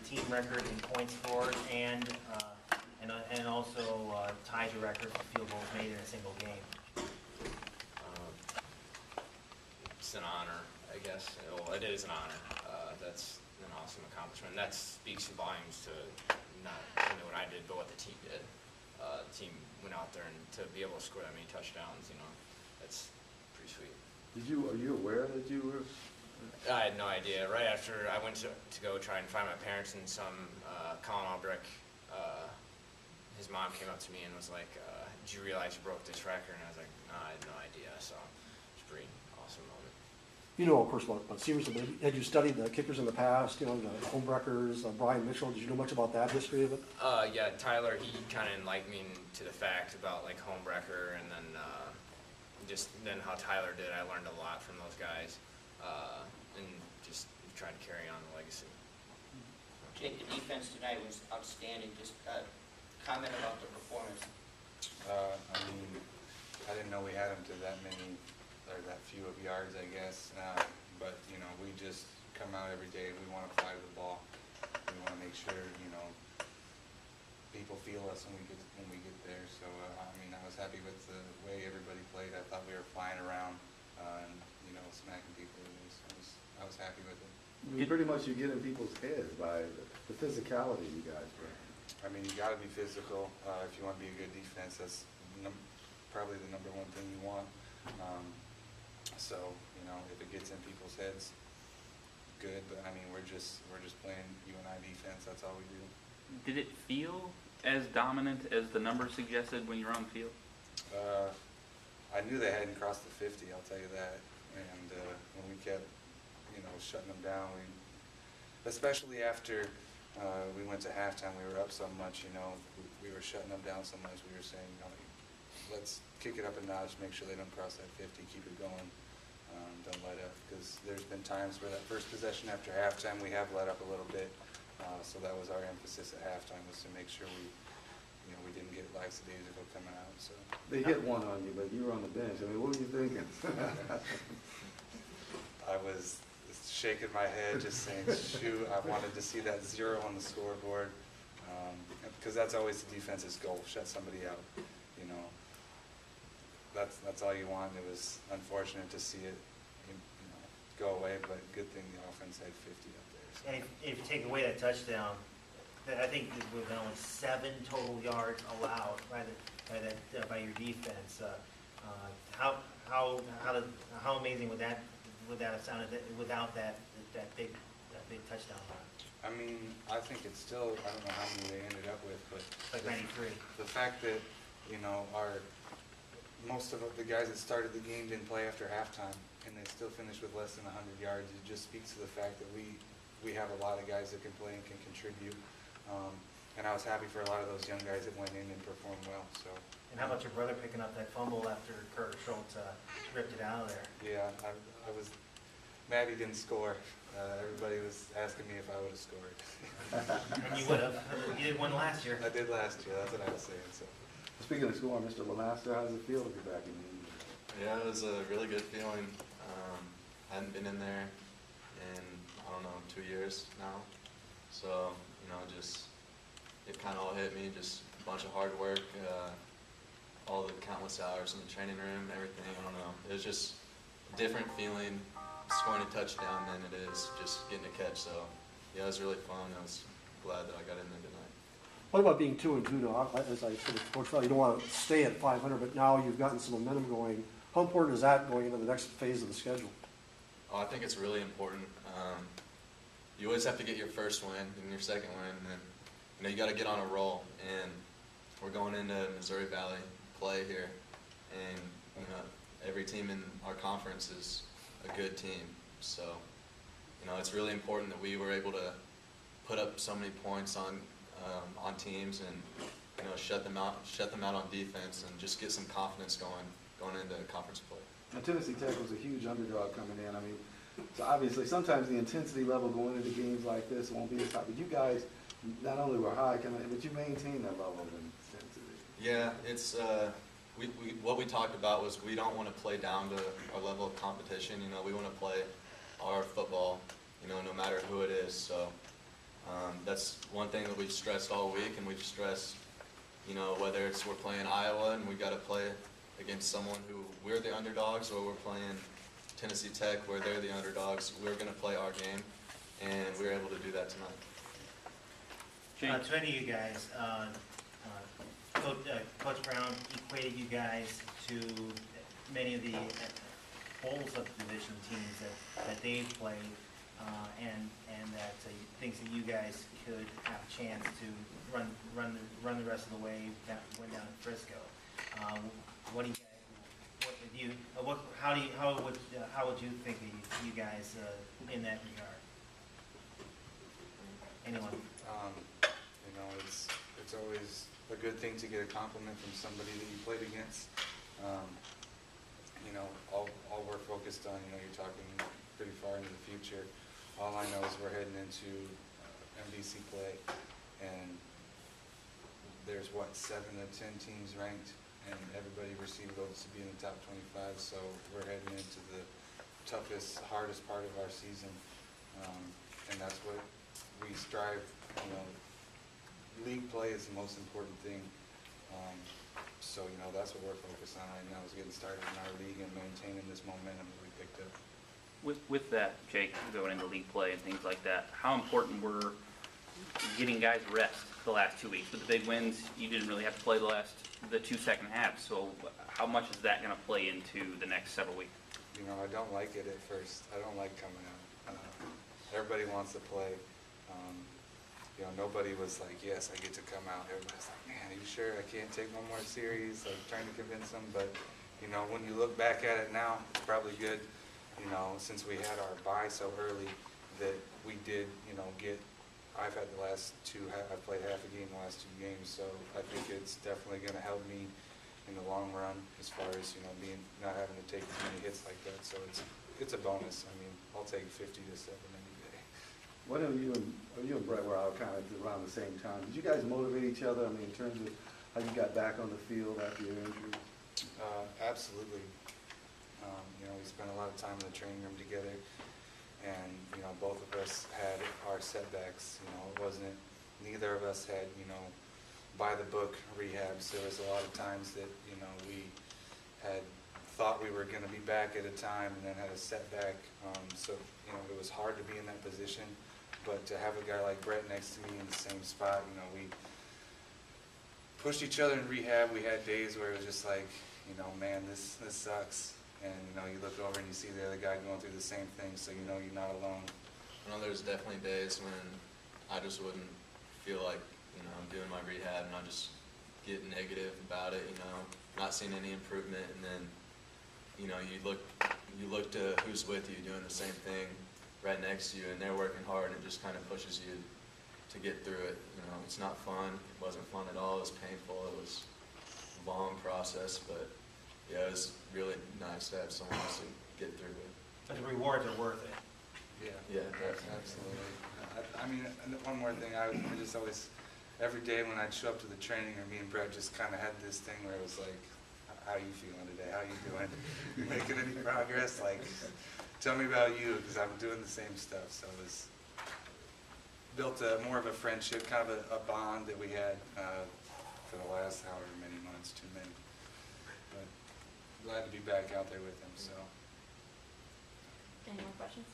team record in points scored and also tied the record for field goals made in a single game. It's an honor, I guess. Well, it is an honor. That's an awesome accomplishment. That speaks volumes to not only what I did, but what the team did. The team went out there and to be able to score that many touchdowns, that's pretty sweet. Are you aware that you were? I had no idea. Right after I went to go try and find my parents, and Colin Albrecht, his mom came up to me and was like, "Did you realize you broke this record?" And I was like, "No, I had no idea." So it's a pretty awesome moment. You know, of course, about receivers, but had you studied the kickers in the past, the homewreckers, Brian Mitchell? Did you know much about that history of it? Yeah, Tyler, he kind of enlightened me to the fact about like homewrecker, and then then how Tyler did. I learned a lot from those guys, and just tried to carry on the legacy. Jake, the defense tonight was outstanding. Just comment about the performance. I mean, I didn't know we had them to that many, or that few of yards, I guess. But, we just come out every day. We want to fly to the ball. We want to make sure, people feel us when we get there. So, I was happy with the way everybody played. I thought we were flying around and, smacking people. I was happy with it. Pretty much you get in people's heads by the physicality you guys bring. I mean, you got to be physical if you want to be a good defense. That's probably the number one thing you want. So, if it gets in people's heads, good. But I mean, we're just playing UNI defense. That's all we do. Did it feel as dominant as the number suggested when you were on the field? I knew they hadn't crossed the 50. I'll tell you that. And when we kept, shutting them down, especially after we went to halftime, we were up so much. We were shutting them down so much. We were saying, let's kick it up a notch, make sure they don't cross that 50, keep it going, don't let up. Because there's been times where that first possession after halftime, we have let up a little bit. So that was our emphasis at halftime, was to make sure we didn't get lackadaisical coming out. So They hit one on you, but you were on the bench. I mean, what were you thinking? I was shaking my head, just saying, shoot, I wanted to see that 0 on the scoreboard. Because that's always the defense's goal, shut somebody out. That's all you want. It was unfortunate to see it go away, but good thing the offense had 50 up there. So. And if you take away that touchdown, I think there would have been only 7 total yards allowed by your defense. How amazing would that have sounded without that big touchdown run? I mean, I think it's still, I don't know how many they ended up with, but like 93. The fact that most of the guys that started the game didn't play after halftime, and they still finished with less than 100 yards. It just speaks to the fact that we have a lot of guys that can play and can contribute. And I was happy for a lot of those young guys that went in and performed well. So. And how about your brother picking up that fumble after Kurt Schultz ripped it out of there? Yeah, I was mad he didn't score. Everybody was asking me if I would have scored. And you would have. You did one last year. I did last year. That's what I was saying. So. Speaking of scoring, Mr. LeMaster, how does it feel to be back in the league? Yeah, it was a really good feeling. I hadn't been in there in, 2 years now. So, it kind of all hit me, just a bunch of hard work, all the countless hours in the training room, everything, It was just a different feeling scoring a touchdown than it is just getting a catch. So, yeah, it was really fun. I was glad that I got in there tonight. What about being 2-2 now? As I said to Coach Farley, you don't want to stay at 500, but now you've gotten some momentum going. How important is that going into the next phase of the schedule? Oh, I think it's really important. You always have to get your first win and your second win, and then you got to get on a roll. And we're going into Missouri Valley play here, and every team in our conference is a good team. So it's really important that we were able to put up so many points on teams and shut them out on defense and just get some confidence going into conference play. Now, Tennessee Tech was a huge underdog coming in. I mean, so obviously sometimes the intensity level going into games like this won't be as high. But you guys not only were high, but you maintained that level of intensity. Yeah, it's what we talked about was we don't want to play down to our level of competition. We want to play our football, no matter who it is. So That's one thing that we've stressed all week, and we've stressed, whether it's we're playing Iowa and we got to play against someone who we're the underdogs, or we're playing Tennessee Tech where they're the underdogs, we're going to play our game, and we were able to do that tonight. To any of you guys, Coach Brown equated you guys to many of the bowls of division teams that they've played, and that he thinks that you guys could have a chance to run the rest of the way down to Frisco. What do you guys? How would you think of you guys in that regard? Anyone? It's always a good thing to get a compliment from somebody that you played against. All we're focused on, you're talking pretty far into the future. All I know is we're heading into MVC play, and there's 7 to 10 teams ranked, and everybody received votes to be in the top 25. So we're heading into the toughest, hardest part of our season, and that's what we strive. League play is the most important thing. So that's what we're focused on right now, is getting started in our league and maintaining this momentum that we picked up. With that, Jake, going into league play and things like that, how important were getting guys rest the last 2 weeks? With the big wins, you didn't really have to play the 2 second halves. So how much is that going to play into the next several weeks? I don't like it at first. I don't like coming out. Everybody wants to play. Nobody was like, yes, I get to come out. Everybody's like, man, are you sure I can't take one more series? Like, trying to convince them. But, when you look back at it now, it's probably good, since we had our bye so early, that we did, I've had the last 2, I've played half a game the last 2 games, so I think it's definitely going to help me in the long run as far as, not having to take as many hits like that. So it's a bonus. I'll take 50 to 7 any day. What are you and Brett were out kind of around the same time? Did you guys motivate each other? In terms of how you got back on the field after your injury? Absolutely. We spent a lot of time in the training room together, and both of us had our setbacks. Neither of us had by the book rehabs. There was a lot of times that we had thought we were going to be back at a time and then had a setback. So it was hard to be in that position. But to have a guy like Brett next to me in the same spot, we pushed each other in rehab. We had days where it was just like, man, this sucks. And you look over and you see the other guy going through the same thing, so you're not alone. There's definitely days when I just wouldn't feel like I'm doing my rehab, and I just get negative about it. Not seeing any improvement, and then you look to who's with you doing the same thing right next to you, and they're working hard, and it just kind of pushes you to get through it. It's not fun. It wasn't fun at all. It was painful. It was a long process, but yeah, it was really nice to have someone else to get through it. But the rewards are worth it. Yeah, absolutely. One more thing, I just always, every day when I'd show up to the training, or me and Brett just kind of had this thing where it was like, how you feeling today? How you doing? You making any progress? Like, tell me about you, because I'm doing the same stuff. So it was built more of a friendship, kind of a bond that we had for the last however many months, too many. But glad to be back out there with him. So. Any more questions?